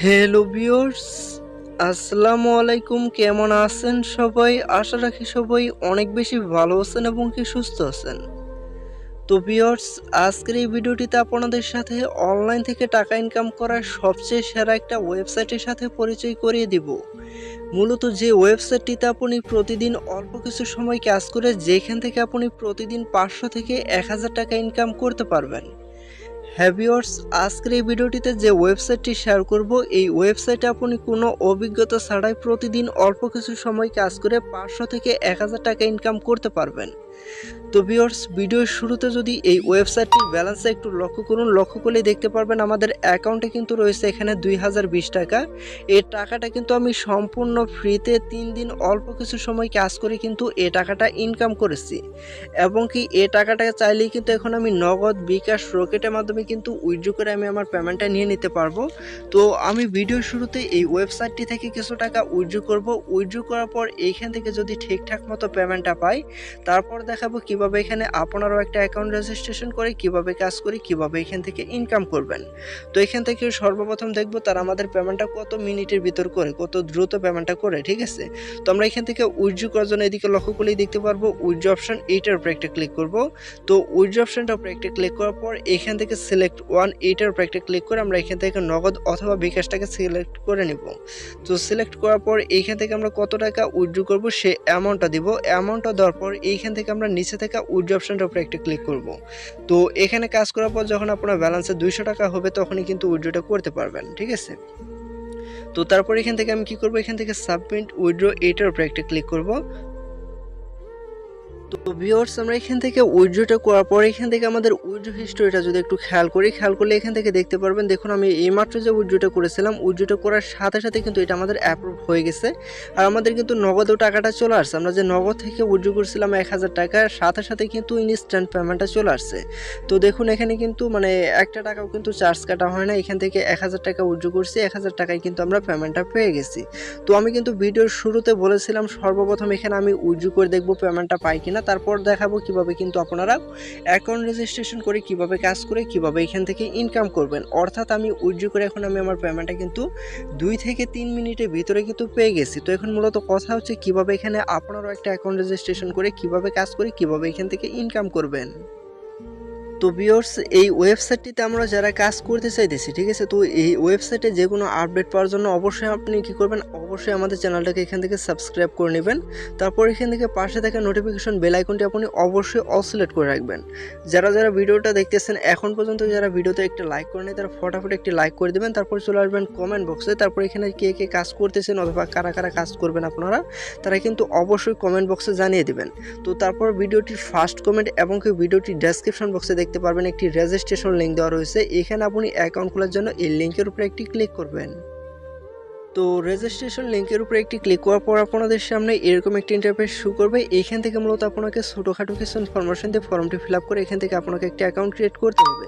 Hello viewers, আসসালামু আলাইকুম। কেমন আছেন সবাই? আশা রাখি সবাই অনেক বেশি ভালো আছেন এবং কি সুস্থ আছেন। তো ভিউয়ার্স, আজকের এই ভিডিওটিতে আপনাদের সাথে অনলাইন থেকে টাকা ইনকাম করার সবচেয়ে সেরা একটা ওয়েবসাইটের সাথে পরিচয় করিয়ে দিব। মূলত যে ওয়েবসাইটটিতে আপনি প্রতিদিন অল্প কিছু সময় কাজ করে যেখান থেকে আপনি প্রতিদিন 500 থেকে 1000 টাকা ইনকাম করতে পারবেন। হ্যাঁ ভিউয়ার্স, আজকের এই ভিডিওটিতে যে ওয়েবসাইটটি শেয়ার করব, এই ওয়েবসাইটে আপনি কোনো অভিজ্ঞতা ছাড়াই প্রতিদিন অল্প কিছু সময় কাজ করে 500 থেকে 1000 টাকা ইনকাম করতে পারবেন। তো ভিউয়ার্স, ভিডিওর শুরুতে যদি এই ওয়েবসাইটটির ব্যালেন্সে একটু লক্ষ্য করুন, লক্ষ্য করলেই দেখতে পারবেন আমাদের অ্যাকাউন্টে কিন্তু রয়েছে এখানে 2020 টাকা। এই টাকাটা কিন্তু আমি সম্পূর্ণ ফ্রিতে 3 দিন অল্প কিছু সময় কাজ করে কিন্তু এই টাকাটা ইনকাম করেছি এবং কি এই টাকাটা চাইলেই কিন্তু এখন আমি নগদ, বিকাশ, রকেটের মাধ্যমে কিন্তু উইথড্র করে আমি আমার পেমেন্টটা নিয়ে নিতে পারবো। তো আমি ভিডিওর শুরুতে এই ওয়েবসাইটটি থেকে কিছু টাকা উইথড্র করব। উইথড্র করার পর এইখান থেকে যদি ঠিকঠাক মতো পেমেন্টটা পাই, তারপর দেখাবো কিভাবে এখানে আপনারাও একটা অ্যাকাউন্ট রেজিস্ট্রেশন করে কিভাবে কাজ করে কিভাবে এখান থেকে ইনকাম করবেন। তো এখান থেকে সর্বপ্রথম দেখবো তারা আমাদের পেমেন্টটা কত মিনিটের ভিতর করে, কত দ্রুত পেমেন্টটা করে, ঠিক আছে। তো আমরা এখান থেকে উইথড্র করার জন্য এদিকে লক্ষ্য করলেই দেখতে পারবো উইথড্র অপশন, এইটার উপরে একটা ক্লিক করব। তো উইথড্র অপশনটার উপরে একটা ক্লিক করার পর এখান থেকে সিলেক্ট ওয়ান, এইটার উপরে একটা ক্লিক করে আমরা এখান থেকে নগদ অথবা বিকাশটাকে সিলেক্ট করে নিব। তো সিলেক্ট করার পর এইখান থেকে আমরা কত টাকা উইথড্র করব সে অ্যামাউন্টটা দিব। অ্যামাউন্টটা দেওয়ার পর এইখান থেকে আমরা নিচে থেকে উইথড্র অপশনটার উপরে একটা ক্লিক করব। তো এখানে কাজ করার পর যখন আপনার ব্যালেন্সে 200 টাকা হবে তখনই কিন্তু উইথড্রটা করতে পারবেন, ঠিক আছে। তো তারপর এখান থেকে আমি কি করব, এখান থেকে সাবমিট উইথড্র, এইটার উপরে একটা ক্লিক করব। তো ভিউয়ার্স, আমরা এখান থেকে উইথড্রটা করার পর এখান থেকে আমাদের উইথড্র হিস্টোরিটা যদি একটু খেয়াল করলে এখান থেকে দেখতে পারবেন, দেখুন আমি এইমাত্র যে উইথড্রটা করেছিলাম, উইথড্রটা করার সাথে সাথে কিন্তু এটা আমাদের অ্যাপ্রুভ হয়ে গেছে আর আমাদের কিন্তু নগদও টাকাটা চলে আসছে। আমরা যে নগদ থেকে উইথড্র করেছিলাম 1000 টাকা, সাথে সাথে কিন্তু ইনস্ট্যান্ট পেমেন্টটা চলে আসছে। তো দেখুন এখানে কিন্তু মানে একটা টাকাও কিন্তু চার্জ কাটা হয় না। এখান থেকে 1000 টাকা উইথড্র করছি, 1000 টাকায় কিন্তু আমরা পেমেন্টটা পেয়ে গেছি। তো আমি কিন্তু ভিডিওর শুরুতে বলেছিলাম সর্বপ্রথম এখানে আমি উইথড্র করে দেখবো পেমেন্টটা পাই কিনা, তারপর দেখাবো কিভাবে কিন্তু আপনারা অ্যাকাউন্ট রেজিস্ট্রেশন করে কিভাবে কাজ করে কিভাবে এখান থেকে ইনকাম করবেন। অর্থাৎ আমি উইথড্র করে এখন আমি আমার পেমেন্টটা কিন্তু 2 থেকে 3 মিনিটের ভিতরে কিন্তু পেয়ে গেছি। তো এখন মূলত কথা হচ্ছে কিভাবে এখানে আপনারাও একটা অ্যাকাউন্ট রেজিস্ট্রেশন করে কিভাবে কাজ করে কিভাবে এখান থেকে ইনকাম করবেন। তো ভিউয়ার্স, এই ওয়েবসাইটটিতে আমরা যারা কাজ করতে চাইতেছি, ঠিক আছে, তো এই ওয়েবসাইটে যে কোনো আপডেট পাওয়ার জন্য অবশ্যই আপনি কি করবেন, অবশ্যই আমাদের চ্যানেলটাকে এখান থেকে সাবস্ক্রাইব করে নেবেন। তারপর এখান থেকে পাশে থাকা নোটিফিকেশন বেল আইকনটি আপনি অবশ্যই অল সিলেক্ট করে রাখবেন। যারা যারা ভিডিওটা দেখতেছেন এখন পর্যন্ত যারা ভিডিওতে একটা লাইক করেনি তারা ফটাফট একটি লাইক করে দেবেন। তারপর চলে আসবেন কমেন্ট বক্সে, তারপর এখানে কে কে কাজ করতেছেন অথবা কারা কারা কাজ করবেন আপনারা, তারা কিন্তু অবশ্যই কমেন্ট বক্সে জানিয়ে দেবেন। তো তারপর ভিডিওটির ফার্স্ট কমেন্ট এবং কি ভিডিওটির ডেসক্রিপশন বক্সে দেখতে পারবেন একটি রেজিস্ট্রেশন লিঙ্ক দেওয়া রয়েছে। এখানে আপনি অ্যাকাউন্ট খোলার জন্য এই লিঙ্কের উপরে একটি ক্লিক করবেন। তো রেজিস্ট্রেশন লিঙ্কের উপরে একটি ক্লিক করার পর আপনাদের সামনে এরকম একটি ইন্টারফেস শো করবে। এইখান থেকে মূলত আপনাকে ছোটোখাটো কিছু ইনফরমেশন দিয়ে ফর্মটি ফিল আপ করে এখান থেকে আপনাকে একটি অ্যাকাউন্ট ক্রিয়েট করতে হবে।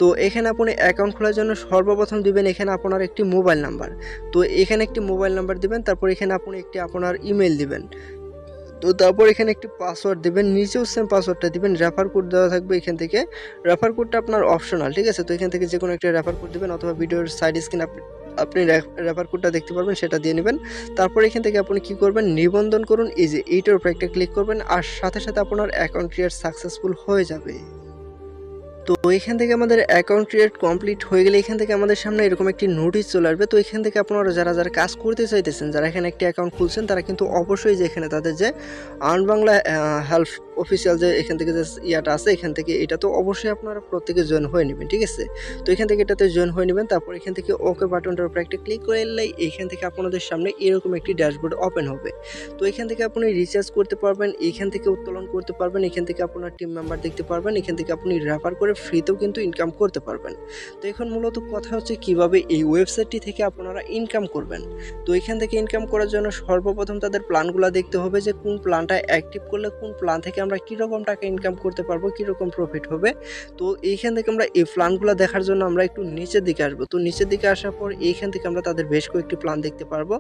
তো এখানে আপনি অ্যাকাউন্ট খোলার জন্য সর্বপ্রথম দিবেন এখানে আপনার একটি মোবাইল নাম্বার। তো এখানে একটি মোবাইল নাম্বার দিবেন, তারপর এখানে আপনি একটি আপনার ইমেল দিবেন। তো তারপর এখানে একটি পাসওয়ার্ড দেবেন, নিচেও সেম পাসওয়ার্ডটা দিবেন। রেফার কোড দেওয়া থাকবে এখান থেকে, রেফার কোডটা আপনার অপশনাল, ঠিক আছে। তো এখান থেকে যে কোনো একটা রেফার কোড দিবেন অথবা ভিডিওর সাইড স্ক্রিন আপনি রেফার কোডটা দেখতে পারবেন, সেটা দিয়ে নেবেন। তারপর এখান থেকে আপনি কি করবেন, নিবন্ধন করুন, এই যে এইটার উপরে একটা ক্লিক করবেন আর সাথে সাথে আপনার অ্যাকাউন্ট ক্রিয়েট সাকসেসফুল হয়ে যাবে। তো এখান থেকে আমাদের অ্যাকাউন্ট ক্রিয়েট কমপ্লিট হয়ে গেলে এখান থেকে আমাদের সামনে এরকম একটি নোটিশ চলে আসবে। তো এখান থেকে আপনারা যারা যারা কাজ করতে চাইতেছেন, যারা এখানে একটি অ্যাকাউন্ট খুলছেন, তারা কিন্তু অবশ্যই যে এখানে তাদের যে আর্ন বাংলা হেল্প অফিসিয়াল যে এখান থেকে যে ইয়াটা আছে, এখান থেকে এটা তো অবশ্যই আপনারা প্রত্যেকে জয়েন হয়ে নেবেন, ঠিক আছে। তো এখান থেকে এটাতে জয়েন হয়ে নেবেন। তারপর এখান থেকে ওকে বাটনটার উপরে একটা ক্লিক করে এলেই এখান থেকে আপনাদের সামনে এরকম একটি ড্যাশবোর্ড ওপেন হবে। তো এখান থেকে আপনি রিচার্জ করতে পারবেন, এখান থেকে উত্তোলন করতে পারবেন, এখান থেকে আপনার টিম মেম্বার দেখতে পারবেন, এখান থেকে আপনি রেফার করে ফ্রিতেও কিন্তু ইনকাম করতে পারবেন। তো এখন মূলত কথা হচ্ছে কিভাবে এই ওয়েবসাইটটি থেকে আপনারা ইনকাম করবেন। তো এখান থেকে ইনকাম করার জন্য সর্বপ্রথম তাদের প্ল্যানগুলো দেখতে হবে যে কোন প্ল্যানটা অ্যাক্টিভ করলে কোন প্ল্যান থেকে আমরা আমরা কীরকম টাকা ইনকাম করতে পারবো, কীরকম প্রফিট হবে। তো এইখান থেকে আমরা এই প্ল্যানগুলো দেখার জন্য আমরা একটু নিচের দিকে আসবো। তো নিচের দিকে আসার পর এইখান থেকে আমরা তাদের বেশ কয়েকটি প্ল্যান দেখতে পারবো।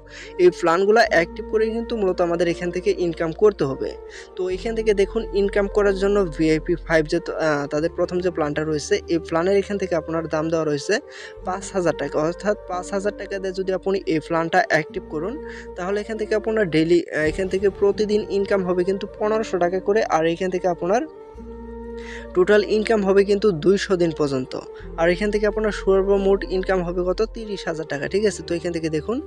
এই প্ল্যানগুলো অ্যাক্টিভ করে কিন্তু মূলত আমাদের এখান থেকে ইনকাম করতে হবে। তো এখান থেকে দেখুন ইনকাম করার জন্য ভিআইপি 5 যে তাদের প্রথম যে প্ল্যানটা রয়েছে, এই প্ল্যানের এখান থেকে আপনার দাম দেওয়া রয়েছে 5,000 টাকা। অর্থাৎ 5,000 টাকা দিয়ে যদি আপনি এই প্ল্যানটা অ্যাক্টিভ করুন, তাহলে এখান থেকে আপনার ডেইলি এখান থেকে প্রতিদিন ইনকাম হবে কিন্তু 1500 টাকা করে। আর এখান থেকে আপনার টোটাল ইনকাম হবে কিন্তু 200 দিন পর্যন্ত। আর এখান থেকে আপনার সর্বমোট ইনকাম হবে কত, 30,000 টাকা। ঠিক আছে, তো এখান থেকে দেখুন,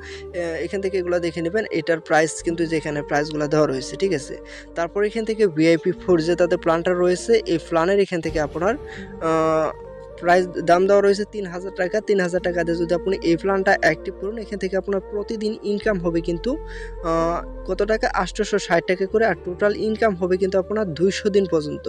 এখান থেকে এগুলো দেখে নেবেন। এটার প্রাইস কিন্তু যেখানে প্রাইসগুলো দেওয়া রয়েছে। ঠিক আছে, তারপর এখান থেকে ভিআইপি 4 যে তাদের প্ল্যানটা রয়েছে, এই প্ল্যানের এখান থেকে আপনার প্রাইস দাম দেওয়া রয়েছে 3,000 টাকা। 3,000 টাকা দিয়ে যদি আপনি এই প্ল্যানটা অ্যাক্টিভ করুন, এখান থেকে আপনার প্রতিদিন ইনকাম হবে কিন্তু কত টাকা, 860 টাকা করে। আর টোটাল ইনকাম হবে কিন্তু আপনার 200 দিন পর্যন্ত।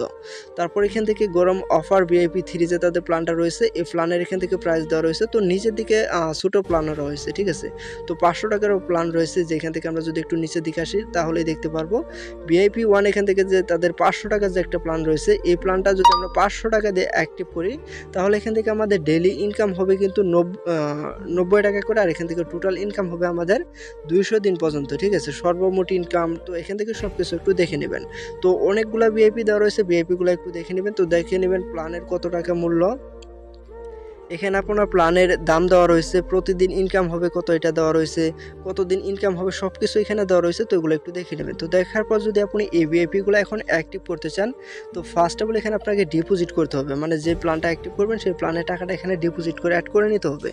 তারপর এখান থেকে গরম অফার ভিআইপি 3 যে তাদের প্ল্যানটা রয়েছে, এই প্ল্যানের এখান থেকে প্রাইস দেওয়া রয়েছে। তো নিচের দিকে ছোটো প্ল্যানও রয়েছে। ঠিক আছে, তো 500 টাকারও প্ল্যান রয়েছে, যেখান থেকে আমরা যদি একটু নিচের দিকে আসি তাহলেই দেখতে পারবো ভিআইপি 1 এখান থেকে যে তাদের 500 টাকার যে একটা প্ল্যান রয়েছে, এই প্ল্যানটা যদি আমরা 500 টাকা দিয়ে অ্যাক্টিভ করি, তাহলে এখান থেকে আমাদের ডেইলি ইনকাম হবে কিন্তু 90 টাকা করে। আর এখান থেকে টোটাল ইনকাম হবে আমাদের 200 দিন পর্যন্ত। ঠিক আছে, সর্বমোট ইনকাম। তো এখান থেকে সব কিছু একটু দেখে নেবেন। তো অনেকগুলো ভিআইপি দেওয়া রয়েছে, ভিআইপিগুলো একটু দেখে নেবেন। তো দেখে নেবেন প্ল্যানের কত টাকা মূল্য। এখানে আপনার প্ল্যানের দাম দেওয়া রয়েছে, প্রতিদিন ইনকাম হবে কত এটা দেওয়া রয়েছে, কতদিন ইনকাম হবে সব কিছু এখানে দেওয়া রয়েছে। তো এগুলো একটু দেখে নেবেন। তো দেখার পর যদি আপনি এই ভিআইপিগুলো এখন অ্যাক্টিভ করতে চান, তো ফার্স্ট অফ অল এখানে আপনাকে ডিপোজিট করতে হবে। মানে যে প্ল্যানটা অ্যাক্টিভ করবেন সেই প্ল্যানের টাকাটা এখানে ডিপোজিট করে অ্যাড করে নিতে হবে।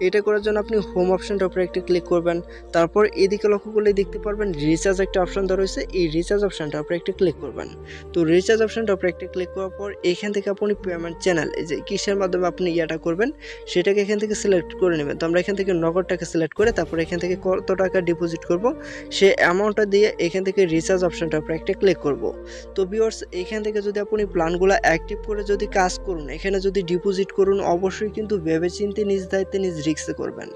এটা করার জন্য আপনি হোম অপশনটার উপরে একটু ক্লিক করবেন। তারপর এদিকে লক্ষ্য করলে দেখতে পারবেন রিচার্জ একটা অপশন দেওয়া রয়েছে, এই রিচার্জ অপশনটার উপরে একটু ক্লিক করবেন। তো রিচার্জ অপশনটার উপরে একটু ক্লিক করার পর এখান থেকে আপনি পেমেন্ট চ্যানেল, এই যে কিসের মাধ্যমে আপনি ইয়াটা করবেন সেটাকে এখান থেকে সিলেক্ট করে নেবেন। তো আমরা এখান থেকে নগদটাকে সিলেক্ট করে তারপর এখান থেকে কত টাকা ডিপোজিট করব সে অ্যামাউন্টটা দিয়ে এখান থেকে রিচার্জ অপশনটার উপরে একটা ক্লিক করব। তো ভিউয়ার্স, এখান থেকে যদি আপনি প্ল্যানগুলো অ্যাক্টিভ করে যদি কাজ করুন, এখানে যদি ডিপোজিট করুন, অবশ্যই কিন্তু ভেবেচিন্তে নিজ দায়িত্বে নিজ রিস্কে করবেন।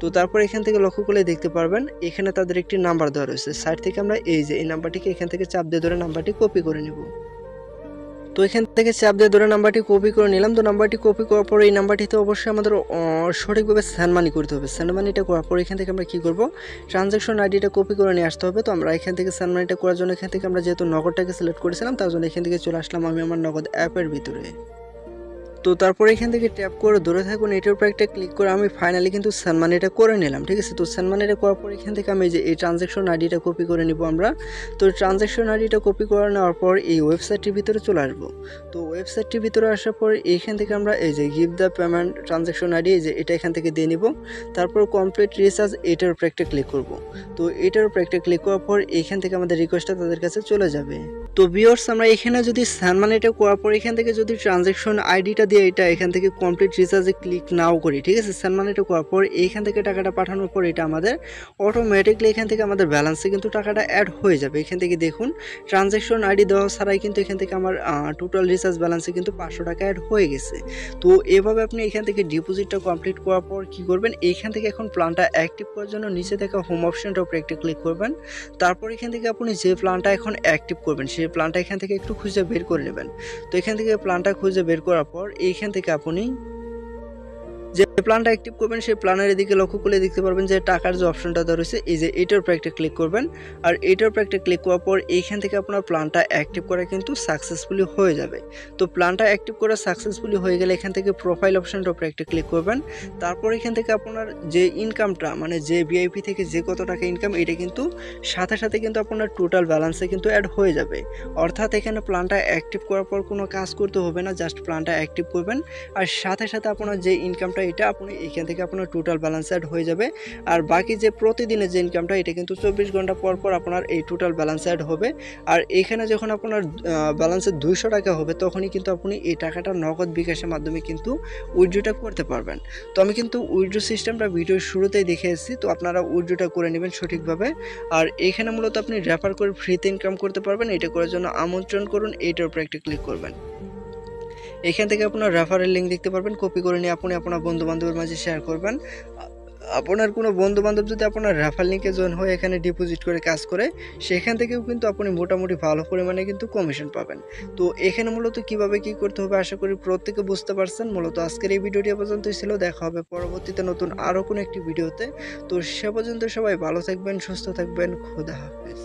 তো তারপর এখান থেকে লক্ষ্য করলে দেখতে পারবেন এখানে তাদের একটি নাম্বার দেওয়া রয়েছে। সাইড থেকে আমরা এই যে এই নাম্বারটিকে এখান থেকে চাপ দিয়ে ধরে নাম্বারটি কপি করে নেব। তো এখান থেকে চাপ দিয়ে ধরে নাম্বারটি কপি করে নিলাম। তো নাম্বারটি কপি করার পরে এই নাম্বারটিতে অবশ্যই আমাদের সঠিকভাবে সেন্ড মানি করতে হবে। সেন্ড মানিটা করার পর এখান থেকে আমরা কী করব, ট্রানজ্যাকশন আইডিটা কপি করে নিয়ে আসতে হবে। তো আমরা এখান থেকে সেন্ড মানিটা করার জন্য এখান থেকে আমরা যেহেতু নগদটাকে সিলেক্ট করেছিলাম, তার জন্য এখান থেকে চলে আসলাম আমি আমার নগদ অ্যাপের ভিতরে। তো তারপরে এখান থেকে ট্যাপ করে ধরে থাকুন, এটার উপর একটা ক্লিক করে আমি ফাইনালি কিন্তু সেন্ড মানিটা করে নিলাম। ঠিক আছে, তো সেন্ড মানিটা করার পর এখান থেকে আমি যে এই ট্রানজ্যাকশন আইডিটা কপি করে নিব আমরা। তো ট্রানজ্যাকশন আইডিটা কপি করে নেওয়ার পর এই ওয়েবসাইটটির ভিতরে চলে আসবো। তো ওয়েবসাইটটির ভিতরে আসার পর এইখান থেকে আমরা এই যে give the payment transaction ID, এই যে এটা এখান থেকে দিয়ে নিব। তারপর কমপ্লিট রিচার্জ এটার উপর একটা ক্লিক করব। তো এটার উপর একটা ক্লিক করার পর এইখান থেকে আমাদের রিকোয়েস্টটা তাদের কাছে চলে যাবে। তো ভিউয়ার্স, আমরা এখানে যদি সেন্ড মানিটা করার পর এখান থেকে যদি ট্রানজ্যাকশন আইডিটা দিয়ে এটা এখান থেকে কমপ্লিট রিচার্জে ক্লিক নাও করি, ঠিক আছে, সেন্ড মানিটা করার পর এইখান থেকে টাকাটা পাঠানোর পর এটা আমাদের অটোমেটিকলি এখান থেকে আমাদের ব্যালেন্সে কিন্তু টাকাটা অ্যাড হয়ে যাবে। এখান থেকে দেখুন ট্রানজ্যাকশন আইডি দেওয়া ছাড়াই কিন্তু এখান থেকে আমার টোটাল রিচার্জ ব্যালেন্সে কিন্তু 500 টাকা অ্যাড হয়ে গেছে। তো এভাবে আপনি এখান থেকে ডিপোজিটটা কমপ্লিট করার পর কী করবেন, এইখান থেকে এখন প্ল্যানটা অ্যাক্টিভ করার জন্য নিচে দেখা হোম অপশনটার উপরে একটা ক্লিক করবেন। তারপর এখান থেকে আপনি যে প্ল্যানটা এখন অ্যাক্টিভ করবেন সেই প্ল্যানটা এখান থেকে একটু খুঁজে বের করে নেবেন। তো এখান থেকে প্ল্যানটা খুঁজে বের করার পর এইখান থেকে আপনি যে প্ল্যানটা অ্যাক্টিভ করবেন সেই প্ল্যানের এদিকে লক্ষ্য করলে দেখতে পারবেন যে টাকার যে অপশনটা দেওয়া রয়েছে, এই যে এটার উপর একটা ক্লিক করবেন। আর এটার উপর একটা ক্লিক করার পর এইখান থেকে আপনার প্ল্যানটা অ্যাক্টিভ করা কিন্তু সাকসেসফুলি হয়ে যাবে। তো প্ল্যানটা অ্যাক্টিভ করা সাকসেসফুলি হয়ে গেলে এখান থেকে প্রোফাইল অপশনটার উপর একটা ক্লিক করবেন। তারপর এখান থেকে আপনার যে ইনকামটা মানে যে ভিআইপি থেকে যে কত টাকা ইনকাম এটা কিন্তু সাথে সাথে কিন্তু আপনার টোটাল ব্যালেন্সে কিন্তু অ্যাড হয়ে যাবে। অর্থাৎ এখানে প্ল্যানটা অ্যাক্টিভ করার পর কোনো কাজ করতে হবে না, জাস্ট প্ল্যানটা অ্যাক্টিভ করবেন আর সাথে সাথে আপনার যে ইনকামটা এটা আপনি এখান থেকে আপনার টোটাল ব্যালেন্স অ্যাড হয়ে যাবে। আর বাকি যে প্রতিদিনের যে ইনকামটা এটা কিন্তু 24 ঘন্টা পর পর আপনার এই টোটাল ব্যালেন্স অ্যাড হবে। আর এখানে যখন আপনার ব্যালেন্সে 200 টাকা হবে তখনই কিন্তু আপনি এই টাকাটা নগদ বিকাশের মাধ্যমে কিন্তু উইথড্রটা করতে পারবেন। তো আমি কিন্তু উইথড্র সিস্টেমটা ভিডিওর শুরুতেই দেখে এসেছি, তো আপনারা উইথড্রটা করে নেবেন সঠিকভাবে। আর এখানে মূলত আপনি রেফার করে ফ্রিতে ইনকাম করতে পারবেন। এটা করার জন্য আমন্ত্রণ করুন, এইটার উপরে একটা ক্লিক করবেন। এখান থেকে আপনার রেফারেল লিঙ্ক দেখতে পারবেন, কপি করে নিয়ে আপনি আপনার বন্ধু বান্ধবের মাঝে শেয়ার করবেন। আপনার কোনো বন্ধু-বান্ধব যদি আপনার রেফারেল লিংকে জয়েন হয়ে এখানে ডিপোজিট করে কাজ করে, সেখান থেকেও কিন্তু আপনি মোটামুটি ভালো পরিমাণে কিন্তু কমিশন পাবেন। তো এখানে মূলত কিভাবে কি করতে হবে আশা করি প্রত্যেকে বুঝতে পারছেন। মূলত আজকের এই ভিডিওটি এ পর্যন্তই ছিল। দেখা হবে পরবর্তীতে নতুন আরও কোনো একটি ভিডিওতে। তো সে পর্যন্ত সবাই ভালো থাকবেন, সুস্থ থাকবেন। খোদা হাফেজ।